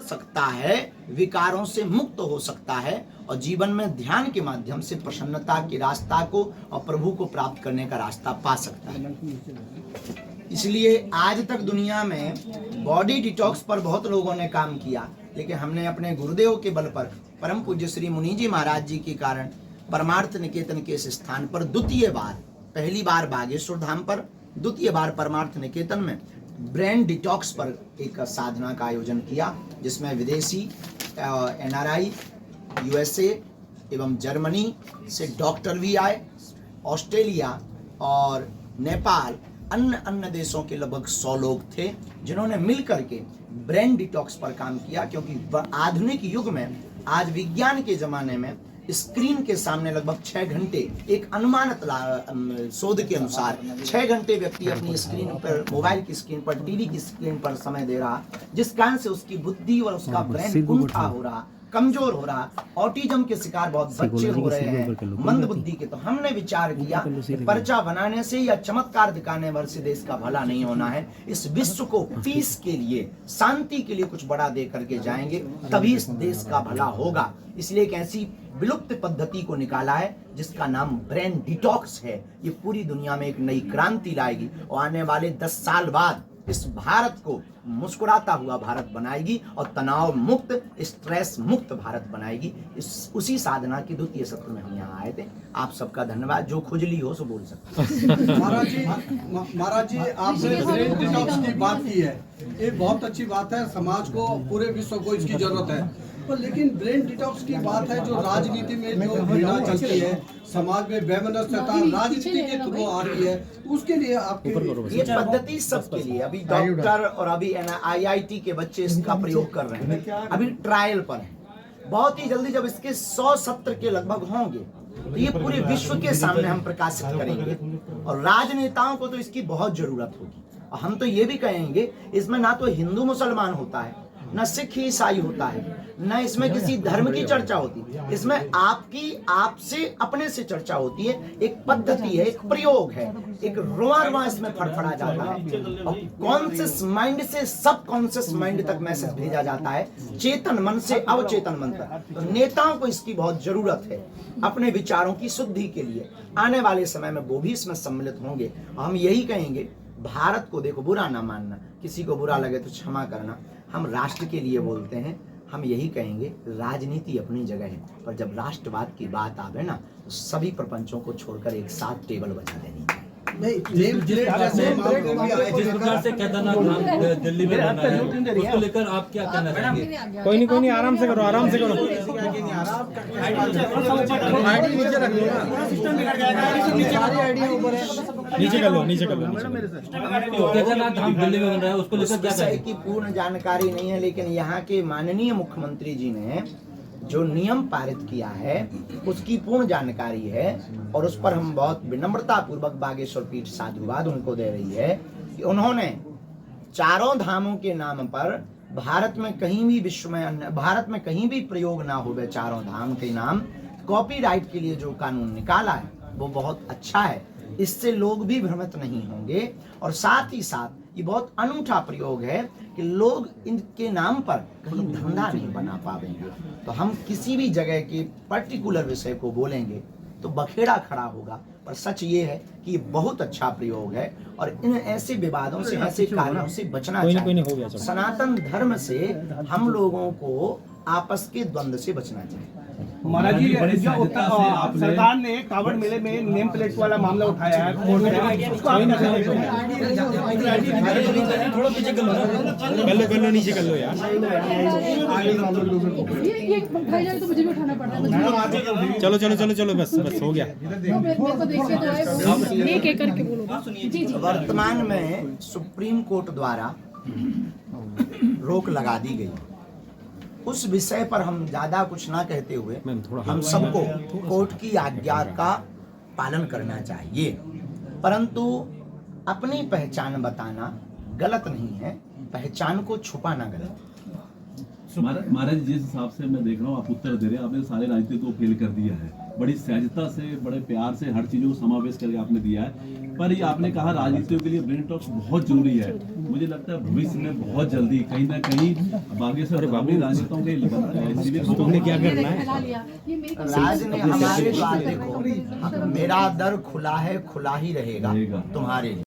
सकता है, विकारों से मुक्त हो सकता है और जीवन में ध्यान के माध्यम से प्रसन्नता के रास्ता को और प्रभु को प्राप्त करने का रास्ता पा सकता है। इसलिए आज तक दुनिया में बॉडी डिटॉक्स पर बहुत लोगों ने काम किया, लेकिन हमने अपने गुरुदेव के बल पर, परम पूज्य श्री मुनि जी महाराज जी के कारण परमार्थ निकेतन के इस स्थान पर द्वितीय बार, पहली बार बागेश्वर धाम पर, द्वितीय बार परमार्थ निकेतन में ब्रेन डिटॉक्स पर एक साधना का आयोजन किया, जिसमें विदेशी NRI, USA एवं जर्मनी से डॉक्टर भी आए, ऑस्ट्रेलिया और नेपाल, अन्य देशों के लगभग 100 लोग थे जिन्होंने मिलकर के ब्रेन डिटॉक्स पर काम किया। क्योंकि आधुनिक युग में, आज विज्ञान के जमाने में, स्क्रीन के सामने लगभग 6 घंटे, एक अनुमानित शोध के अनुसार 6 घंटे व्यक्ति अपनी स्क्रीन पर, मोबाइल की स्क्रीन पर, टीवी की स्क्रीन पर समय दे रहा, जिस कारण से उसकी बुद्धि और उसका ब्रेन कुंठा हो रहा, कमजोर हो रहा, ऑटिज्म के शिकार बहुत बच्चे हो रहे हैं, मंद बुद्धि के। तो हमने विचार किया कि पर्चा बनाने से या चमत्कार दिखाने भर से देश का भला नहीं होना है, इस विश्व को पीस के लिए, शांति के लिए कुछ बड़ा दे करके जाएंगे, तभी इस देश का भला होगा। इसलिए एक ऐसी विलुप्त पद्धति को निकाला है जिसका नाम ब्रेन डिटॉक्स है। ये पूरी दुनिया में एक नई क्रांति लाएगी और आने वाले 10 साल बाद इस भारत को मुस्कुराता हुआ भारत बनाएगी और तनाव मुक्त, स्ट्रेस मुक्त भारत बनाएगी। उसी साधना की द्वितीय सत्र में हम यहाँ आए थे। आप सबका धन्यवाद। जो खुजली हो सो बोल सकते। महाराज जी आपने ब्रेन डिटॉक्स की बात की है, ये बहुत अच्छी बात है, समाज को, पूरे विश्व को इसकी जरूरत है। पर लेकिन ब्रेन डिटॉक्स की बात है, जो राजनीति में जो पीड़ा चलती है, समाज में वैमनस्यता राजनीति के थ्रू आ रही है, उसके लिए आपकी ये पद्धति सबके लिए, अभी डॉक्टर और अभी IIT के बच्चे इसका प्रयोग कर रहे हैं, अभी ट्रायल पर है। बहुत ही जल्दी जब इसके 100 सत्र के लगभग होंगे तो ये पूरे विश्व के सामने हम प्रकाशित करेंगे और राजनेताओं को तो इसकी बहुत जरूरत होगी। और हम तो ये भी कहेंगे, इसमें ना तो हिंदू मुसलमान होता है, न सिख ईसाई होता है, न इसमें किसी धर्म की चर्चा होती है, इसमें आपकी, आपसे, अपने से चर्चा होती है। एक पद्धति है, एक प्रयोग है, एक रोआ इसमें फड़फड़ा जाता है और कॉन्शियस माइंड से सब कॉन्शियस माइंड तक मैसेज भेजा जाता है, चेतन मन से अवचेतन मन तक। तो नेताओं को इसकी बहुत जरूरत है अपने विचारों की शुद्धि के लिए। आने वाले समय में वो भी इसमें सम्मिलित होंगे। हम यही कहेंगे, भारत को देखो, बुरा ना मानना, किसी को बुरा लगे तो क्षमा करना, हम राष्ट्र के लिए बोलते हैं। हम यही कहेंगे, राजनीति अपनी जगह है, पर जब राष्ट्रवाद की बात आवे ना, तो सभी प्रपंचों को छोड़कर एक साथ टेबल बजा देनी चाहिए। जिस प्रकार से केदारनाथ धाम दिल्ली में बना है, उसको लेकर आप क्या कहना चाहेंगे? कोई नहीं, आराम से करो, आराम से करो। नीचे कर लो, नीचे कर लो। केदारनाथ धाम दिल्ली में बन रहा है, उसको लेकर क्या विषय की पूर्ण जानकारी नहीं है, लेकिन यहाँ के माननीय मुख्यमंत्री जी ने जो नियम पारित किया है उसकी पूर्ण जानकारी है और उस पर हम बहुत विनम्रता पूर्वक बागेश्वर पीठ साधुवाद उनको दे रही है कि उन्होंने चारों धामों के नाम पर भारत में कहीं भी, विश्व में, भारत में कहीं भी प्रयोग ना हो, चारों धाम के नाम, कॉपीराइट के लिए जो कानून निकाला है वो बहुत अच्छा है। इससे लोग भी भ्रमित नहीं होंगे और साथ ही साथ ये बहुत अनूठा प्रयोग है कि लोग इनके नाम पर कहीं धंधा नहीं बना पाएंगे। तो हम किसी भी जगह के पर्टिकुलर विषय को बोलेंगे तो बखेड़ा खड़ा होगा, पर सच ये है कि ये बहुत अच्छा प्रयोग है और इन ऐसे विवादों से, ऐसे कारणों से बचना चाहिए। सनातन धर्म से हम लोगों को आपस के द्वंद्व से बचना चाहिए। महाराज जी, सरकार ने कांवड़ मेले में नेम प्लेट वाला मामला उठाया है, थोड़ा पीछे कर लो, नीचे कर लो यार। ये भाई जाए तो मुझे भी उठाना पड़ता है। चलो चलो चलो चलो, बस बस हो गया। एक एक करके बोलो। जी जी। वर्तमान में सुप्रीम कोर्ट द्वारा रोक लगा दी गई, उस विषय पर हम ज्यादा कुछ ना कहते हुए हम सबको कोर्ट की आज्ञा का पालन करना चाहिए, परंतु अपनी पहचान बताना गलत नहीं है, पहचान को छुपाना गलत है। महाराज जिस हिसाब से मैं देख रहा हूँ आप उत्तर दे रहे हैं, आपने सारे राजनीति को फेल कर दिया है, बड़ी सहजता से, बड़े प्यार से हर चीज़ों को समावेश करके आपने दिया है। पर ये आपने कहा राजनीतियों के लिए ब्रेन टॉक्स बहुत जरूरी है। मुझे लगता है भविष्य में बहुत जल्दी कहीं ना कहीं बागेश्वर राजनेताओं के सिविक तुमने क्या करना है? फैला लिया ये मेरी राज ने हमारे द्वार देखो, मेरा दर खुला है, खुला ही रहेगा रहेगा। तुम्हारे लिए।